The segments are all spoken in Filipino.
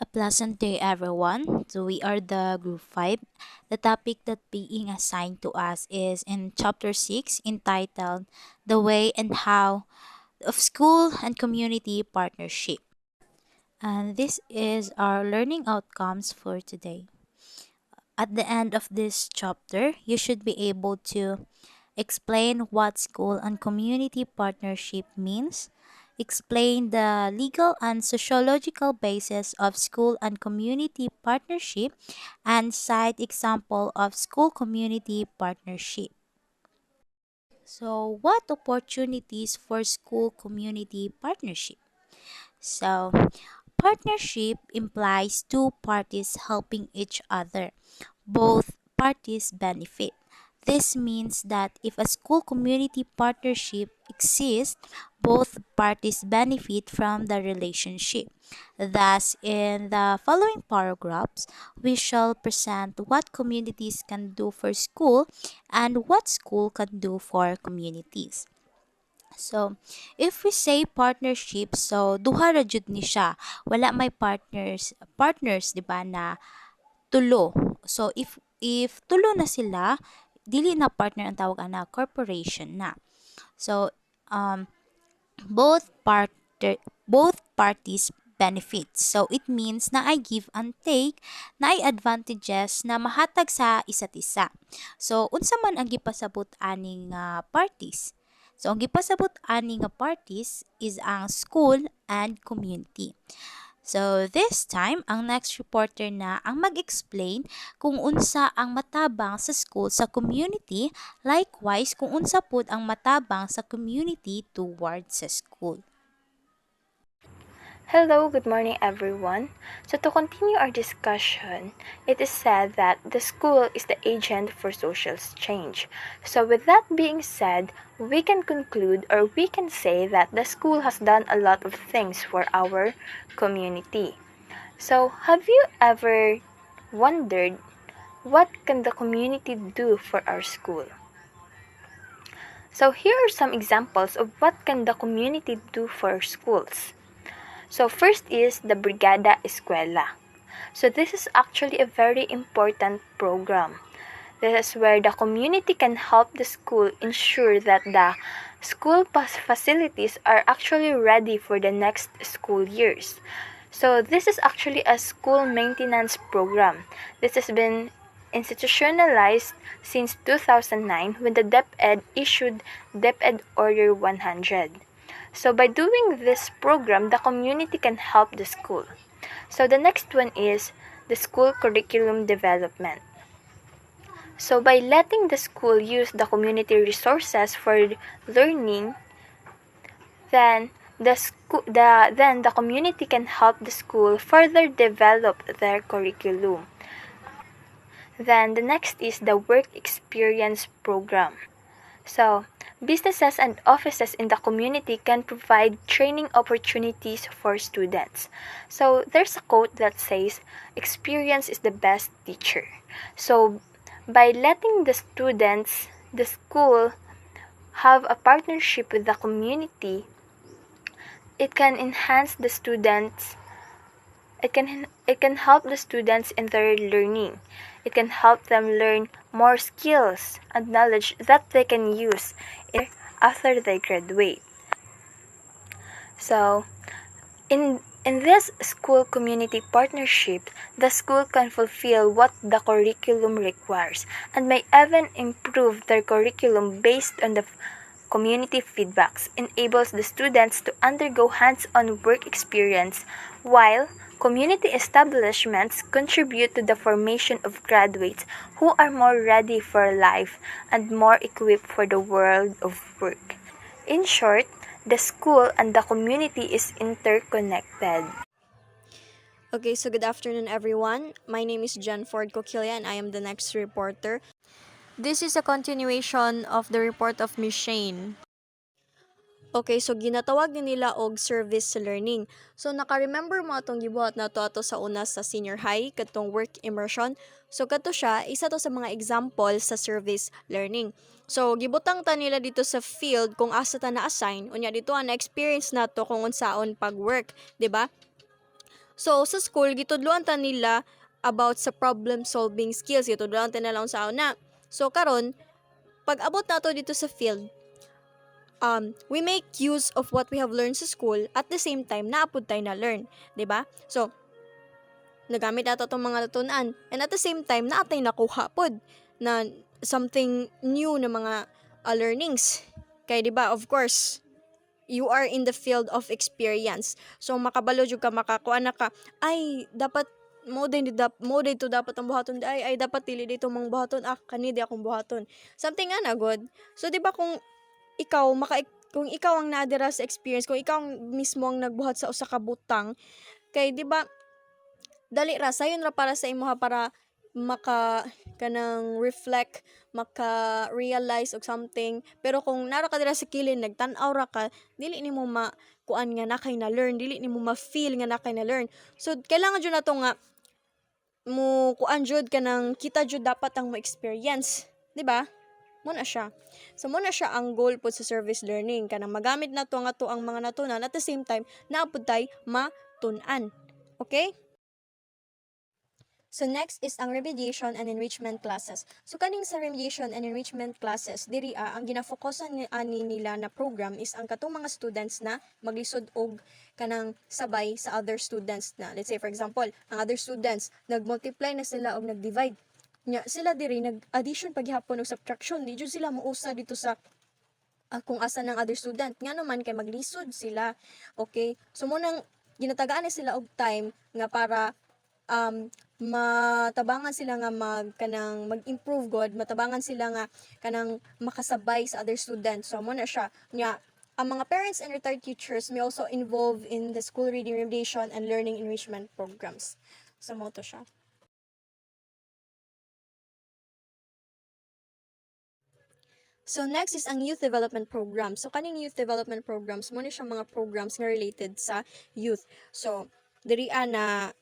A pleasant day, everyone. So, we are the group 5. The topic that being assigned to us is in chapter 6 entitled The Way and How of School and Community Partnership. And this is our learning outcomes for today. At the end of this chapter, you should be able to explain what school and community partnership means, explain the legal and sociological basis of school and community partnership, and cite example of school community partnership. So, what opportunities for school community partnership? So, partnership implies two parties helping each other. Both parties benefit. This means that if a school community partnership exists, both parties benefit from the relationship. Thus, in the following paragraphs, we shall present what communities can do for school and what school can do for communities. So, if we say partnership, so duha ra jud ni siya. Wala may partners 'di ba na tulo. So if tulo na sila, dili na partner ang tawag ana, corporation na. So um both part both parties benefits. So it means na I give and take, na ay advantages na mahatag sa isa't isa. So unsa man ang gipasabot aning parties? So ang gipasabot aning parties is ang school and community. So this time, ang next reporter na ang mag-explain kung unsa ang matabang sa school sa community, likewise kung unsa pud ang matabang sa community towards sa school. Hello, good morning everyone. So to continue our discussion, it is said that the school is the agent for social change. So with that being said, we can conclude or we can say that the school has done a lot of things for our community. So have you ever wondered what can the community do for our school? So here are some examples of what can the community do for schools. So first is the Brigada Escuela. So this is actually a very important program. This is where the community can help the school ensure that the school facilities are actually ready for the next school years. So this is actually a school maintenance program. This has been institutionalized since 2009 when the DepEd issued DepEd Order 100. So by doing this program, the community can help the school. So the next one is the school curriculum development. So by letting the school use the community resources for learning, then the community can help the school further develop their curriculum. Then the next is the work experience program. So, businesses and offices in the community can provide training opportunities for students. So, there's a quote that says, experience is the best teacher. So, by letting the students, the school, have a partnership with the community, it can enhance the students, it can help the students in their learning. It can help them learn more skills and knowledge that they can use after they graduate. So, in this school community partnership, the school can fulfill what the curriculum requires and may even improve their curriculum based on the community feedbacks, enables the students to undergo hands-on work experience, while community establishments contribute to the formation of graduates who are more ready for life and more equipped for the world of work. In short, the school and the community is interconnected. Okay, so good afternoon everyone. My name is Jen Ford Coquilla and I am the next reporter. This is a continuation of the report of Miss Shane. Okay, so ginatawag ni nila og service learning. So naka-remember mo atong gibuhat na to ato sa una sa senior high katong work immersion. So kato siya isa to sa mga example sa service learning. So gibutang ta nila dito sa field kung asa ta na-assign unya dito na experience nato kung unsaon pag-work, di ba? So sa school gitudloan ta nila about sa problem solving skills, gitudloan ta nila sa una. So karon pag abot nato dito sa field, we make use of what we have learned sa school at the same time naapod tayo na learn, 'di ba? So nagamit nato itong mga natunan and at the same time naatay nakuha pod na something new na mga learnings. Kay 'di ba, of course, you are in the field of experience. So makabalo jud ka, makakuha na ka, ay dapat mo din to dapat ang buhaton, ay dapat dili dito mong buhaton, kani di akong buhaton. Something nga na good. So 'di ba ikaw maka kung ikaw ang nadira sa experience, kung ikaw ang mismo ang nagbuhat sa usa ka butang, kay 'di ba dali ra sayon ra para sa imuha para maka kanang reflect, maka realize og something. Pero kung nara ka dira sa kilin nagtan-aw ra ka, dili nimo kuan nga nakay na learn, dili nimo ma-feel nga nakay na learn. So kailangan jud nato nga mo kuan jud kanang kita jud dapat ang mo experience, di ba? Muna siya. So muna siya ang goal po sa service learning, kanang magamit nato nga to ang mga natunan at the same time naapod tay matun-an. Okay? So next is ang remediation and enrichment classes. So kaning sa remediation and enrichment classes, diri ang ginafokusan ani nila na program is ang katong mga students na maglisod og kanang sabay sa other students na, let's say for example, ang other students nagmultiply na sila og nagdivide. Nya sila diri nag-addition paghapon og subtraction, di jud sila muusa dito sa kung asa ng other student. Nga naman kay maglisod sila. Okay? So munang ginatagaan na sila og time nga para matabangan sila nga mag-improve god, matabangan sila nga kanang makasabay sa other students. So mo na siya nya ang mga parents and retired teachers may also involve in the school reading remediation and learning enrichment programs. So mo to siya. So next is ang youth development program. So kaning youth development programs mo na siya mga programs nga related sa youth. So diri na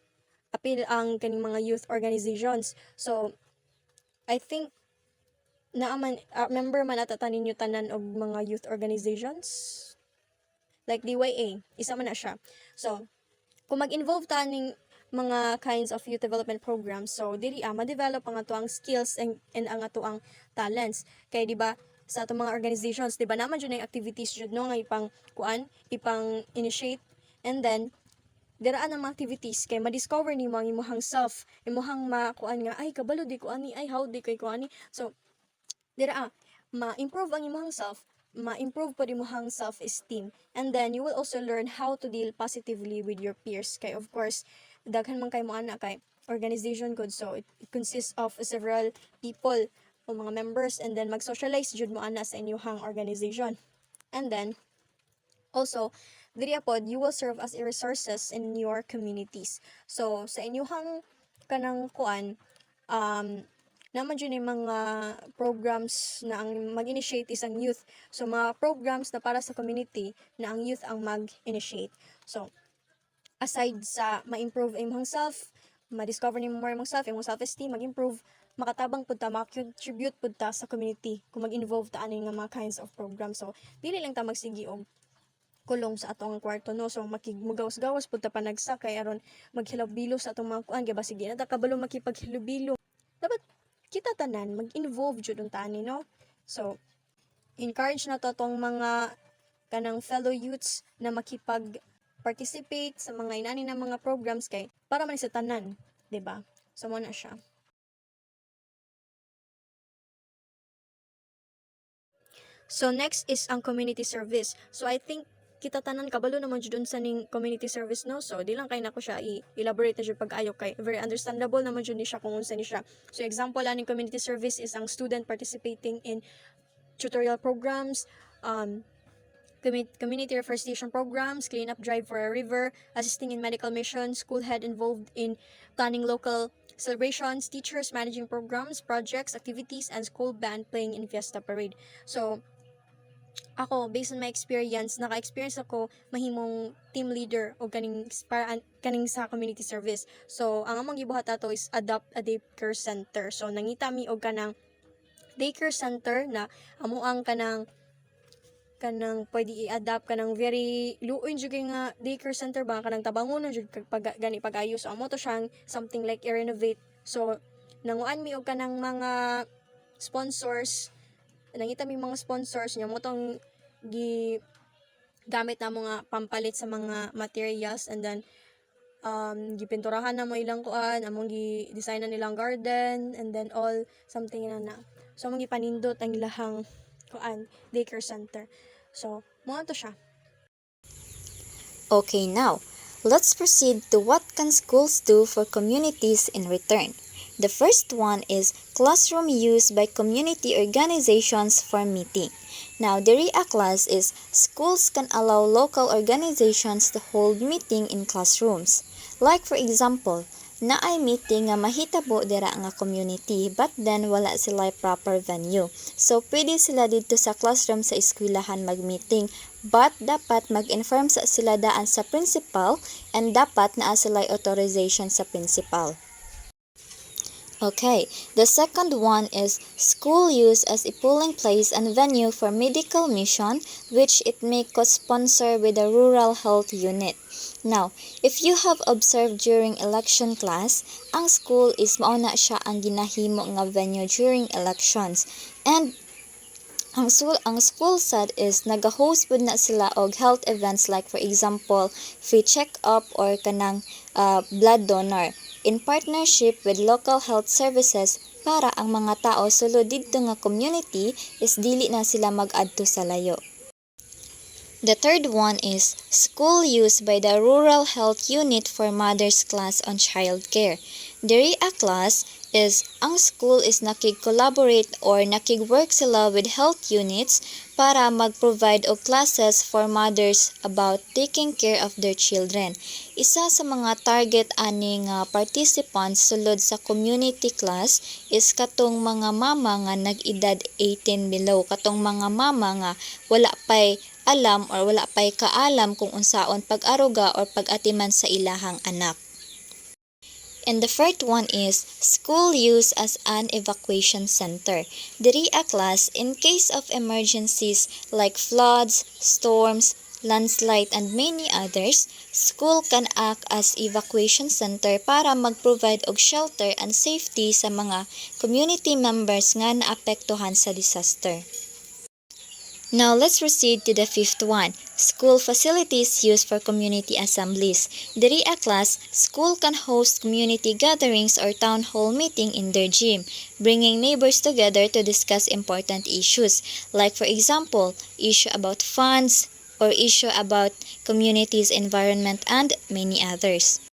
apil ang kaning mga youth organizations. So I think naaman member man ata ninyo tanan og mga youth organizations like DYA, isa man na siya. So kung mag-involve ta ning mga kinds of youth development programs, so diri ma-develop ang ato ang skills and ang ato ang talents. Kay di ba sa ato mga organizations, di ba naman jud activities jud no nga ipang initiate, and then diraan ang mga activities kay ma-discover nimo ang imong self, imong makuan nga ay kabalo di ko ani, ay how di kay ko ani. So dira ma-improve ang imong self, ma-improve po imong self-esteem, and then you will also learn how to deal positively with your peers. Kay of course daghan man kay mo ana kay organization good, so it consists of several people o mga members, and then mag-socialize jud mo ana sa inyong organization. And then also diri pod you will serve as a resources in your communities. So sa inyong kanang kuan naman dyan yung mga programs na ang mag-initiate isang youth. So mga programs na para sa community na ang youth ang mag-initiate. So aside sa ma-improve imong self, ma-discover nimo more imong self-esteem mag-improve, makatabang pud ta, maka-contribute pud ta sa community kung mag-involve ta ani nga mga kinds of program. So dili lang ta magsigi og kulong sa atong kwarto no, so makigmugawas-gawas pud ta panagsa kay aron maghilabilo sa atong mga kuan kay ba sige na ta kabalo makipaghilabilo. Dapat kita tanan mag-involve jud unta ani no. So encourage na to tong mga kanang fellow youths na makipag-participate sa mga inani na mga programs kay para man sa tanan, 'di ba? So mo na siya. So next is ang community service. So I think kita tanan kabalo naman jud sa ning community service no. So di lang kay nako siya i-elaborate na jud pag-ayo kay very understandable naman jud ni siya kung unsa ni siya. So example aning community service is ang student participating in tutorial programs, community reforestation programs, clean up drive for a river, assisting in medical missions, school head involved in planning local celebrations, teachers managing programs, projects, activities, and school band playing in Fiesta Parade. So ako, based on my experience, naka-experience ako mahimong team leader o kaning sa community service. So, ang among gibuhat ato is adopt a daycare center. So, nangita mi og kanang daycare center na amo ang kanang kanang pwede i-adapt kanang very luoy jud kay nga daycare center ba kanang tabangon jud kag pag gani pag-ayos. So, amo to siyang something like i-renovate. So nanguan mi og kanang mga sponsors, nangita mi mga sponsors nya mo tong gi gamit na mga pampalit sa mga materials, and then gipinturahan na mo ilang kuan, among gi-design na nilang garden, and then all something na. So among gipanindot ang ilahang kuan daycare center. So mo to siya. Okay, now, let's proceed to what can schools do for communities in return. The first one is classroom use by community organizations for meeting. Now, the RIA class is schools can allow local organizations to hold meeting in classrooms. Like for example, naay meeting nga mahitabo dira nga community but then wala sila proper venue. So pwede sila dito sa classroom sa eskwelahan mag-meeting, but dapat mag-inform sa sila daan sa principal and dapat naa sila authorization sa principal. Okay, the second one is school use as a polling place and venue for medical mission, which it may co-sponsor with the rural health unit. Now, if you have observed during election class, ang school is mauna siya ang ginahimo nga venue during elections. And ang school sad is naga-host pud na sila og health events like for example, free check-up or kanang blood donor in partnership with local health services para ang mga tao sulod didto nga community is dili na sila mag-adto sa layo. The third one is school use by the Rural Health Unit for Mothers class on child care. The RIA class is ang school is nakig-collaborate or nakig-work sila with health units para mag-provide og classes for mothers about taking care of their children. Isa sa mga target ani nga participants sulod sa community class is katong mga mama nga nag-edad 18 below, katong mga mama nga wala pay alam or wala pay kaalam kung unsaon pag-aruga or pag-atiman sa ilahang anak. And the fourth one is school use as an evacuation center. The RIA class, in case of emergencies like floods, storms, landslide, and many others, school can act as evacuation center para mag-provide og shelter and safety sa mga community members nga naapektuhan sa disaster. Now let's proceed to the fifth one, school facilities used for community assemblies. The RIA class, school can host community gatherings or town hall meeting in their gym, bringing neighbors together to discuss important issues, like for example, issue about funds or issue about community's environment and many others.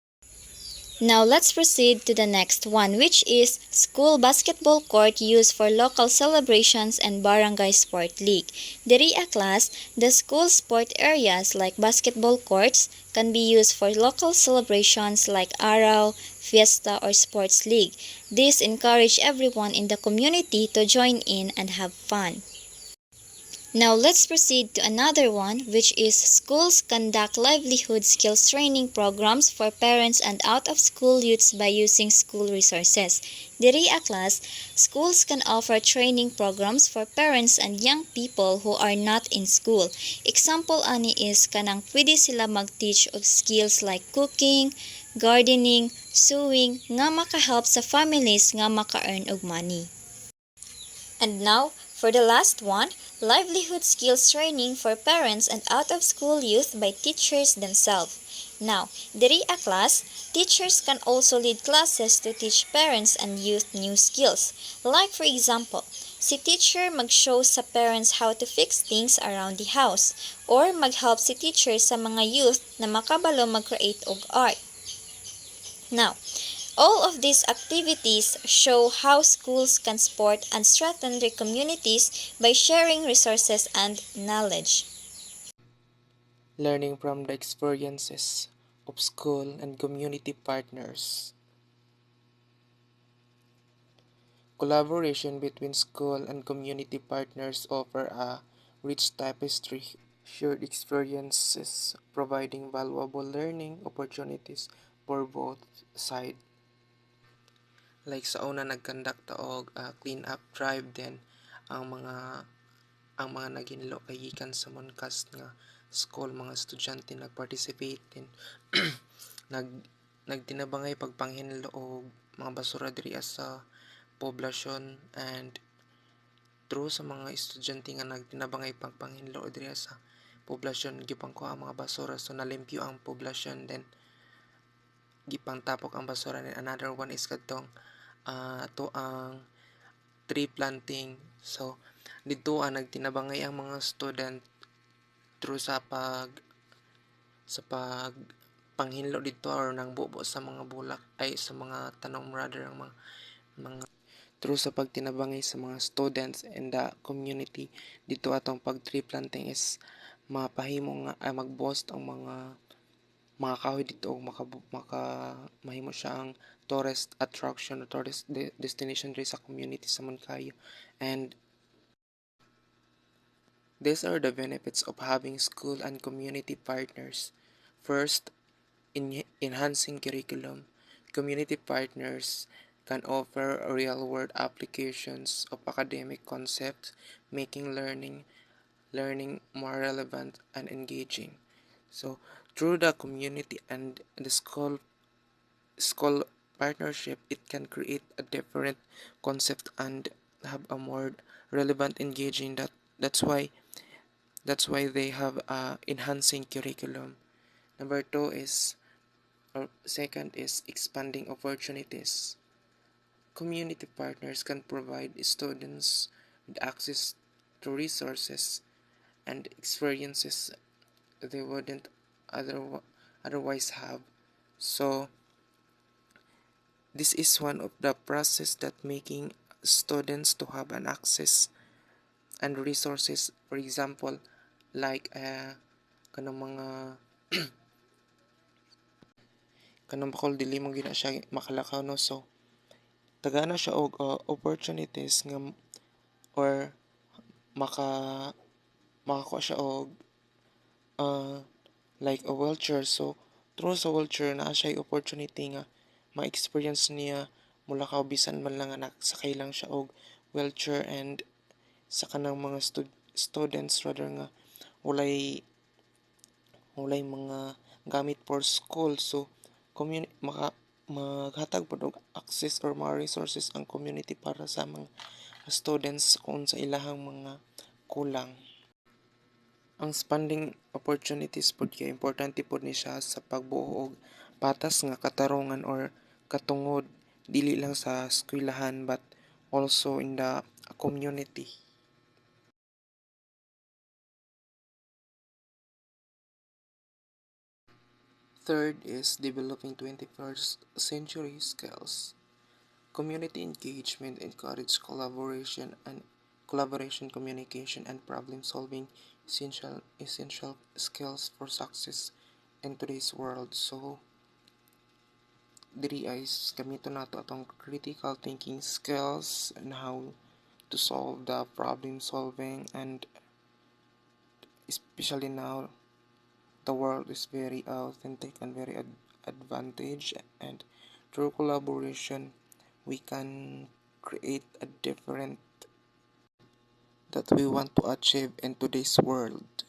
Now let's proceed to the next one, which is school basketball court used for local celebrations and barangay sport league. The RIA class, the school sport areas like basketball courts can be used for local celebrations like araw, fiesta, or sports league. This encourage everyone in the community to join in and have fun. Now let's proceed to another one, which is schools conduct livelihood skills training programs for parents and out-of-school youths by using school resources. The RIA class, schools can offer training programs for parents and young people who are not in school. Example ani is kanang pwede sila mag-teach of skills like cooking, gardening, sewing nga makahelp sa families nga maka-earn og money. And now, for the last one, livelihood skills training for parents and out-of-school youth by teachers themselves. Now, the RIA class, teachers can also lead classes to teach parents and youth new skills. Like for example, si teacher mag-show sa parents how to fix things around the house, or mag-help si teacher sa mga youth na makabalo mag-create og art. Now, all of these activities show how schools can support and strengthen their communities by sharing resources and knowledge. Learning from the experiences of school and community partners. Collaboration between school and community partners offer a rich tapestry, shared experiences, providing valuable learning opportunities for both sides. Like sa una nagkandak ta og clean up drive, then ang mga ang mga naginlo kay gikan sa Moncast nga school, mga estudyante nag-participate din nag nagtinabangay pagpanghinlo og mga basura diri sa poblasyon, and through sa mga estudyante nga nagtinabangay pagpanghinlo diri sa poblasyon gipangkuha ang mga basura, so nalimpyo ang poblasyon, then gipang tapok ang basura, and another one is kadtong ato ang tree planting. So dito nagtinabangay ang mga student through sa pag panghinlo dito or nang bubo sa mga bulak ay sa mga tanong, rather ang mga through sa pagtinabangay sa mga students and the community dito atong pag tree planting is mapahimo nga mag-boost ang mga kahoy dito og mahimo siya ang tourist attraction or tourist destination diri sa community sa Moncayo. And these are the benefits of having school and community partners. First, in enhancing curriculum, community partners can offer real-world applications of academic concepts, making learning more relevant and engaging. So, through the community and the school partnership, it can create a different concept and have a more relevant engaging. That's why they have a enhancing curriculum. Number two is, or second is, expanding opportunities. Community partners can provide students with access to resources and experiences they wouldn't otherwise have. So this is one of the process that making students to have an access and resources. For example, like kanang mga kanang bakol dili mo gina siya makalakaw, no, so tagana siya og opportunities nga or maka makakuha siya og uh, like a wheelchair. So through sa wheelchair naa siya opportunity nga ma-experience niya mula ka bisan man lang nga nagsakay lang siya og wheelchair, and sa kanang mga students rather nga walay walay mga gamit for school. So maghatag pod og access or mga resources ang community para sa mga students kung sa ilahang mga kulang. Ang expanding opportunities pod kay importante pod ni siya sa pagbuo og patas nga katarungan or katungod dili lang sa eskwelahan but also in the community. Third is developing 21st century skills. Community engagement encourages collaboration, communication, and problem solving, essential skills for success in today's world. So diri ay gamito nato atong critical thinking skills and how to solve the problem solving, and especially now the world is very authentic and very advantage, and through collaboration we can create a different that we want to achieve in today's world.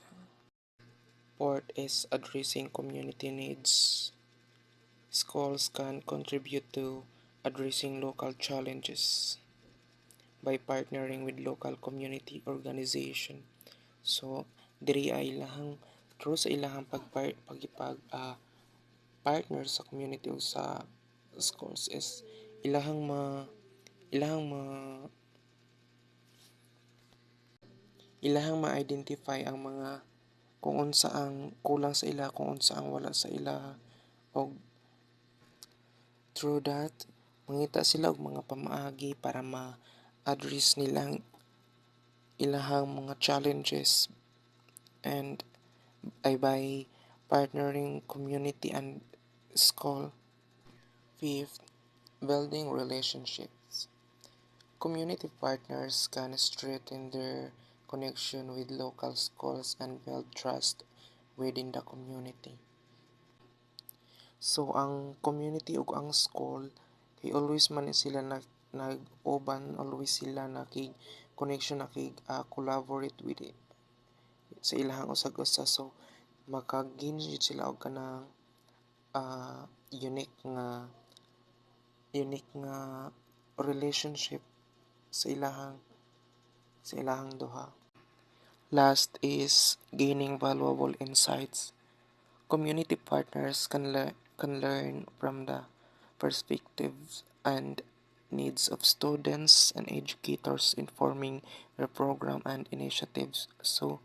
Fourth is addressing community needs. Schools can contribute to addressing local challenges by partnering with local community organization. So diri ay ilahang through sa ilahang partner sa community o sa schools is ilahang ilahang ma ilahang ma-identify ang mga kung unsa ang kulang sa ila, kung unsa ang wala sa ila, og through that mangita sila og mga pamaagi para ma-address nilang ilahang mga challenges, and ay by partnering community and school. Fifth, building relationships. Community partners can strengthen their connection with local schools and build trust within the community. So ang community ug ang school kay always man sila nag-uban, always sila connection na kay collaborate with it sa ilahang usag-usa. So makagin jud sila og kanang ah, unique nga relationship sa ilahang duha. Last is gaining valuable insights. Community partners can learn from the perspectives and needs of students and educators informing their program and initiatives. So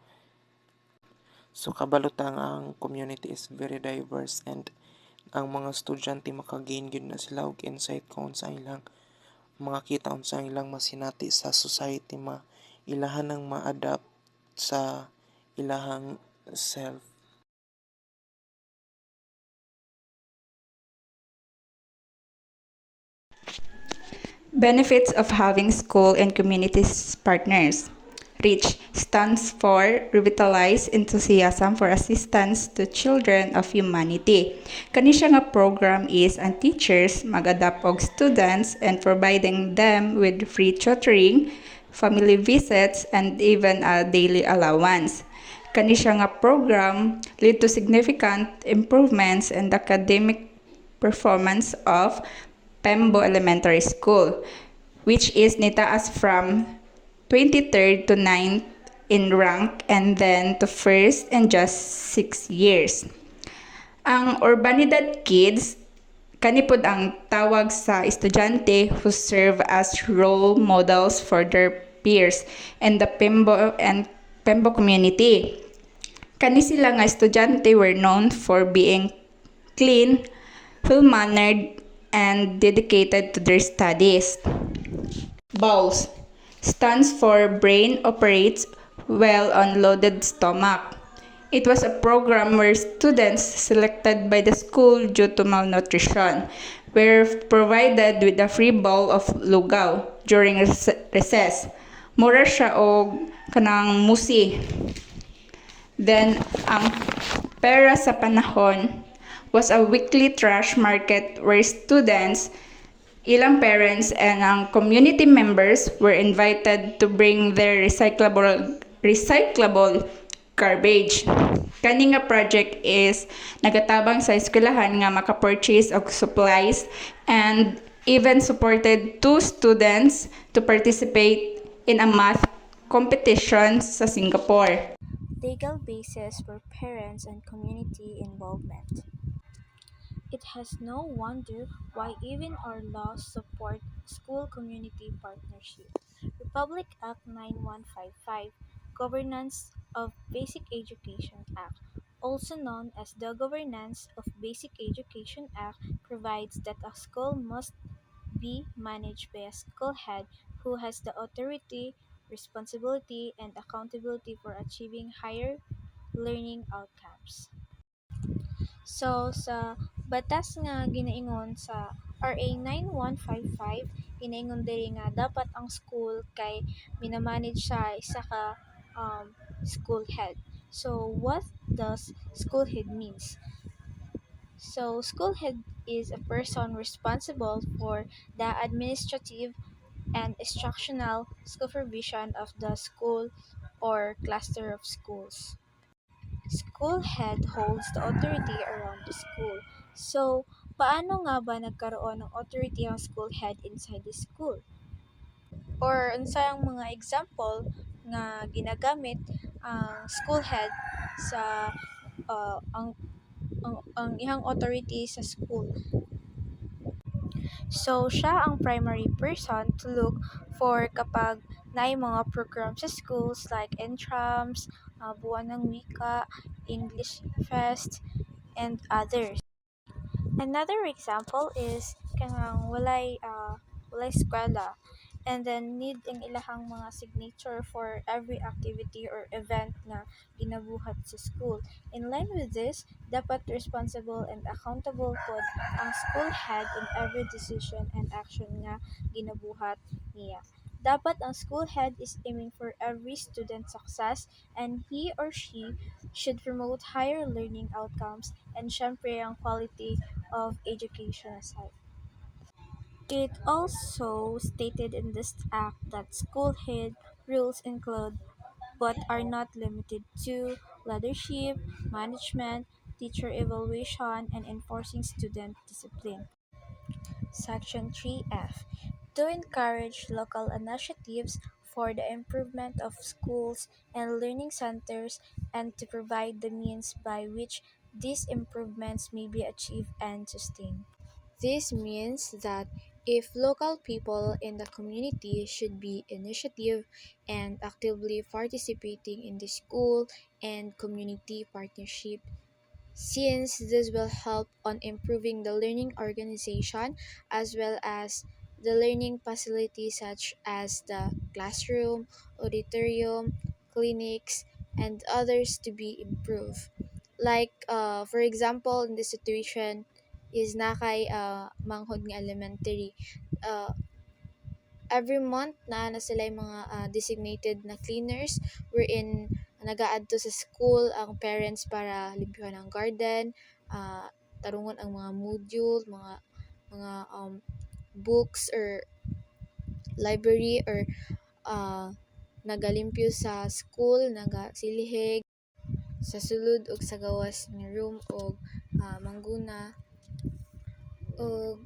kabalutang ang community is very diverse and ang mga estudyante makagain gyud na sila og insight kung sa ilang mga kita unsa ilang masinati sa society ilahan ng ma-adapt sa ilahang self. Benefits of having school and community partners. REACH stands for Revitalize Enthusiasm for Assistance to Children of Humanity. Kani siya nga program is ang teachers mag-adapt og students and providing them with free tutoring, family visits, and even a daily allowance. Kani siya nga program lead to significant improvements in the academic performance of Pembo Elementary School, which is nitaas from 23rd to 9th in rank and then to first in just 6 years. Ang Urbanidad Kids, kanipod ang tawag sa estudyante who serve as role models for their peers in the Pembo community. Kani sila nga estudyante were known for being clean, well-mannered, and dedicated to their studies. BOWS stands for Brain Operates Well on Loaded Stomach. It was a program where students selected by the school due to malnutrition were provided with a free bowl of lugaw during recess. Mura siya og kanang musi. Then, ang pera sa panahon was a weekly trash market where students, ilang parents, and ang community members were invited to bring their recyclable garbage. Kani nga project is nagatabang sa eskwelahan nga maka-purchase og supplies and even supported two students to participate in a math competition sa Singapore. Legal basis for parents and community involvement. It has no wonder why even our laws support school community partnership. Republic Act 9155, Governance of Basic Education Act, also known as the Governance of Basic Education Act, provides that a school must be managed by a school head who has the authority, responsibility, and accountability for achieving higher learning outcomes. So sa batas nga ginaingon sa RA 9155, ginaingon diri nga dapat ang school kay minamanage sa isa ka school head. So what does school head means? So school head is a person responsible for the administrative and instructional supervision of the school or cluster of schools. School head holds the authority around the school. So, paano nga ba nagkaroon ng authority ang school head inside the school? Or unsayang mga example nga ginagamit ang school head sa ang ihang authority sa school. So, siya ang primary person to look for kapag naay mga program sa schools like intrams, buwan ng wika, English fest, and others. Another example is kanang walay eskwela and then need ang ilahang mga signature for every activity or event na ginabuhat sa school. In line with this, dapat responsible and accountable pod ang school head in every decision and action nga ginabuhat niya. Dapat ang school head is aiming for every student success and he or she should promote higher learning outcomes and syempre ang quality of education aside. It also stated in this act that school head Rules include, but are not limited to, leadership, management, teacher evaluation, and enforcing student discipline. Section 3F, to encourage local initiatives for the improvement of schools and learning centers and to provide the means by which these improvements may be achieved and sustained. This means that if local people in the community should be initiative and actively participating in the school and community partnership, since this will help on improving the learning organization as well as the learning facilities such as the classroom, auditorium, clinics, and others to be improved. Like for example, in this situation is na kay Manghod nga Elementary. Uh, every month na sila yung mga designated na cleaners wherein nag-aadto sa school ang parents para limpyuhan ang garden, tarungon ang mga module, mga books or library or nagalimpyo sa school, nagasilihig sa sulod ug sa gawas nga room og mangguna og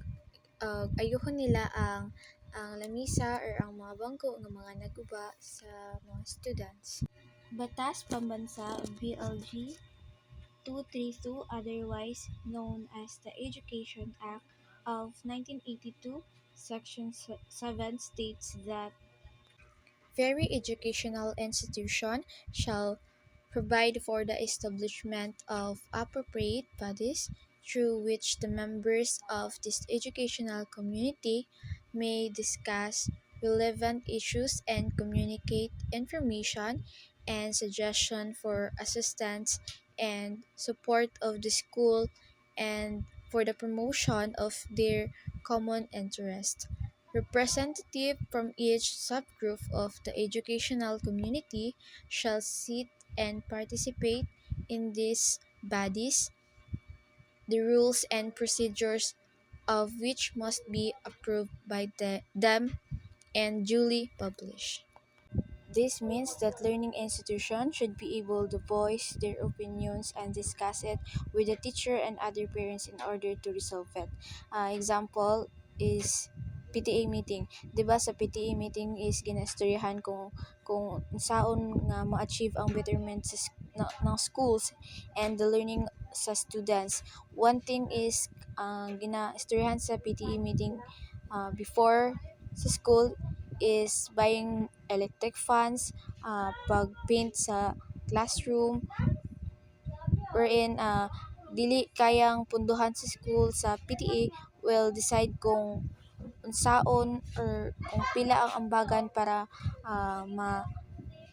ayuhon nila ang lamisa or ang mga bangko nga mga naguba sa mga students. Batas Pambansa BLG 232, otherwise known as the Education Act of 1982, Section 7 states that very educational institution shall provide for the establishment of appropriate bodies through which the members of this educational community may discuss relevant issues and communicate information and suggestion for assistance and support of the school and for the promotion of their common interest. Representative from each subgroup of the educational community shall sit and participate in these bodies, the rules and procedures of which must be approved by them and duly published. This means that learning institutions should be able to voice their opinions and discuss it with the teacher and other parents in order to resolve it. Example is PTA meeting. 'Di ba sa PTA meeting is ginastoryahan kung saon nga ma-achieve ang betterment ng schools and the learning sa students. One thing is ginastoryahan sa PTA meeting before sa school is buying electric fans, pag-paint sa classroom, wherein dili kayang punduhan sa school sa PTA will decide kung unsaon or kung pila ang ambagan para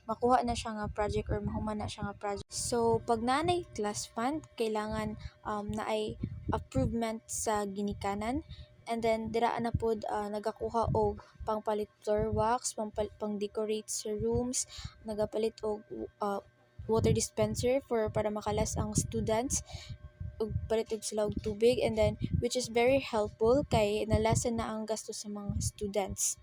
makuha na siya nga project or mahuman na siya nga project. So, pag nanay class fund, kailangan naay approvement sa ginikanan and then dira na pod nagakuha og pangpalit floor wax, pang decorate sa rooms, nagapalit og water dispenser para makalas ang students ug palit og sila og tubig and then which is very helpful kay nalasan na ang gasto sa mga students.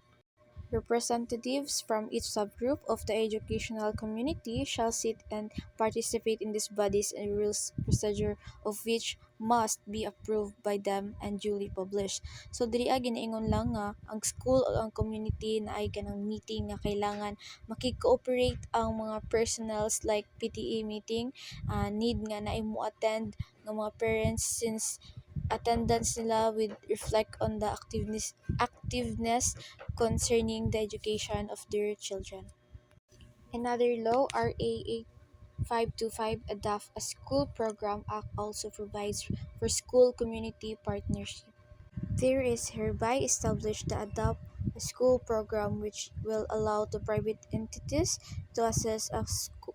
Representatives from each subgroup of the educational community shall sit and participate in these bodies and rules procedure of which must be approved by them and duly published. So diri ginaingon lang nga ang school o ang community na ay kanang meeting nga kailangan makikooperate ang mga personals like PTA meeting, need nga na mo attend ng mga parents since attendance nila will reflect on the activeness concerning the education of their children. Another law, RA 8525, adopt a school program act also provides for school community partnership. There is hereby established to adopt a school program which will allow the private entities to assess a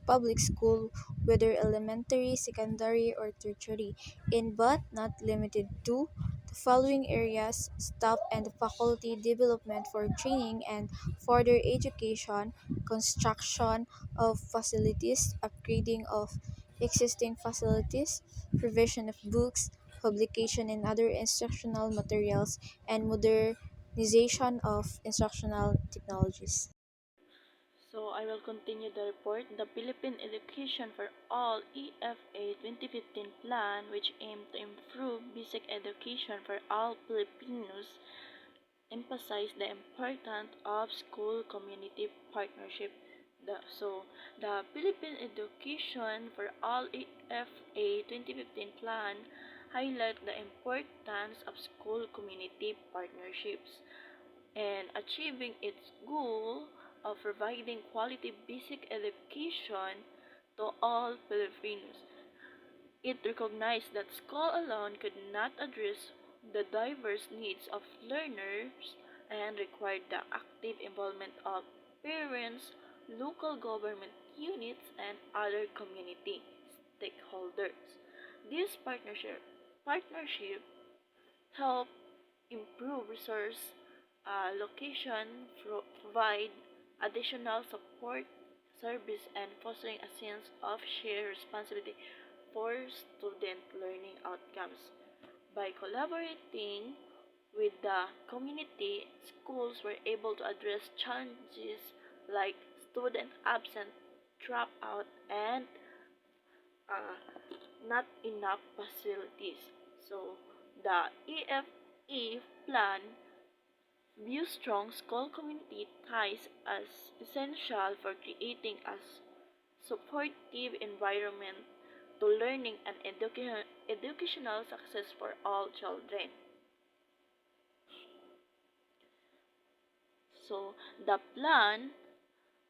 public school, whether elementary, secondary, or tertiary, in but not limited to the following areas: staff and faculty development for training and further education, construction of facilities, upgrading of existing facilities, provision of books, publication and other instructional materials, and modernization of instructional technologies. So I will continue the report. The Philippine Education for All EFA 2015 plan, which aimed to improve basic education for all Filipinos, emphasized the importance of school community partnership. The Philippine Education for All EFA 2015 plan highlight the importance of school community partnerships and achieving its goal of providing quality basic education to all Filipinos. It recognized that school alone could not address the diverse needs of learners and required the active involvement of parents, local government units, and other community stakeholders. This partnership help improve resource allocation, provide additional support service, and fostering a sense of shared responsibility for student learning outcomes. By collaborating with the community, schools were able to address challenges like student absent, dropout, and uh, not enough facilities. So the EFE plan views strong school community ties as essential for creating a supportive environment to learning and educational success for all children. So the plan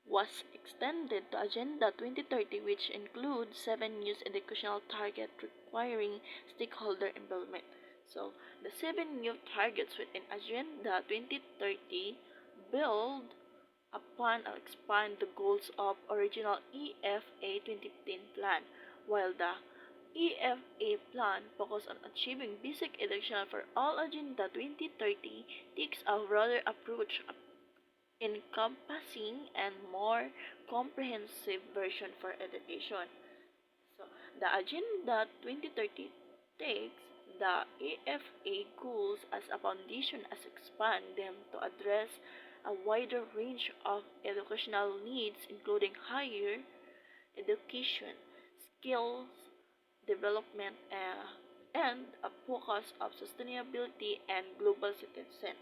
was extended to Agenda 2030, which includes 7 new educational targets requiring stakeholder involvement. So, the 7 new targets within Agenda 2030 build upon or expand the goals of original EFA 2015 plan, while the EFA plan focused on achieving basic education for all. Agenda 2030 takes a broader approach, encompassing and more comprehensive version for education. So, the Agenda 2030 takes the EFA goals as a foundation as expand them to address a wider range of educational needs, including higher education, skills development, and a focus of sustainability and global citizen.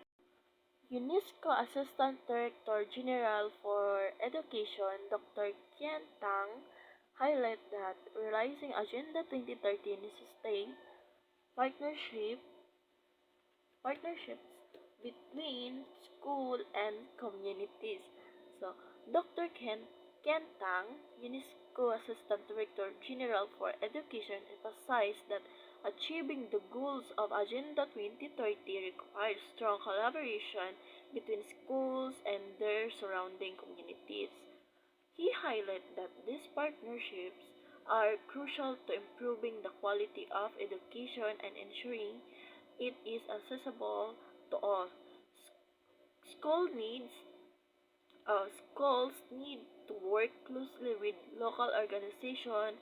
UNESCO Assistant Director General for Education Dr. Kian Tang highlighted that realizing Agenda 2030 necessitates partnership, partnerships between school and communities. So, Dr. Ken Tang, UNESCO Assistant Director General for Education, emphasized that achieving the goals of Agenda 2030 requires strong collaboration between schools and their surrounding communities. He highlighted that these partnerships are crucial to improving the quality of education and ensuring it is accessible to all. School needs Schools need to work closely with local organizations,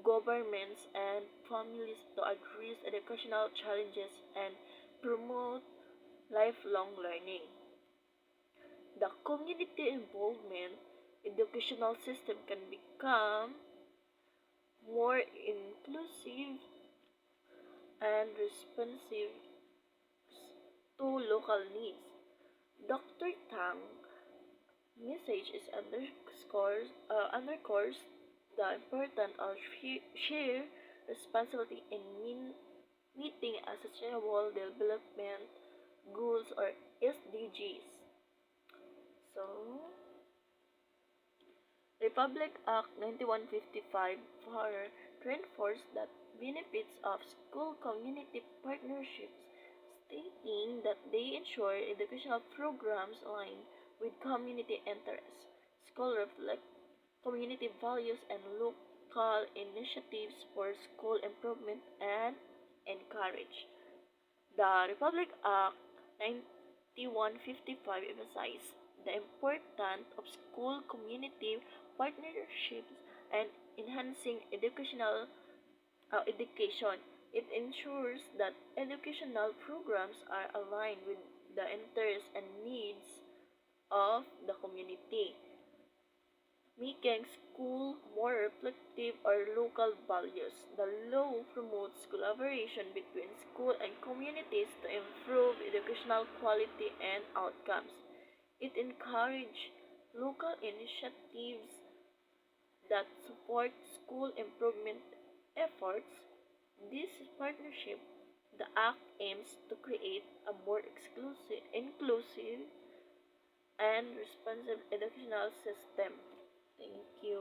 governments, and families to address educational challenges and promote lifelong learning. The community involvement educational system can become more inclusive and responsive to local needs. Dr. Tang message is underscores the importance of shared responsibility in meeting a sustainable development goals or SDGs. So, Republic Act 9155 for reinforce the benefits of school community partnerships, stating that they ensure educational programs align with community interests. School reflect community values and local initiatives for school improvement and encourage. The Republic Act 9155 emphasizes the importance of school community partnerships and enhancing education. It ensures that educational programs are aligned with the interests and needs of the community. making school more reflective of local values. The law promotes collaboration between school and communities to improve educational quality and outcomes. It encourages local initiatives that support school improvement efforts. This partnership, the Act aims to create a more inclusive and responsive educational system. Thank you.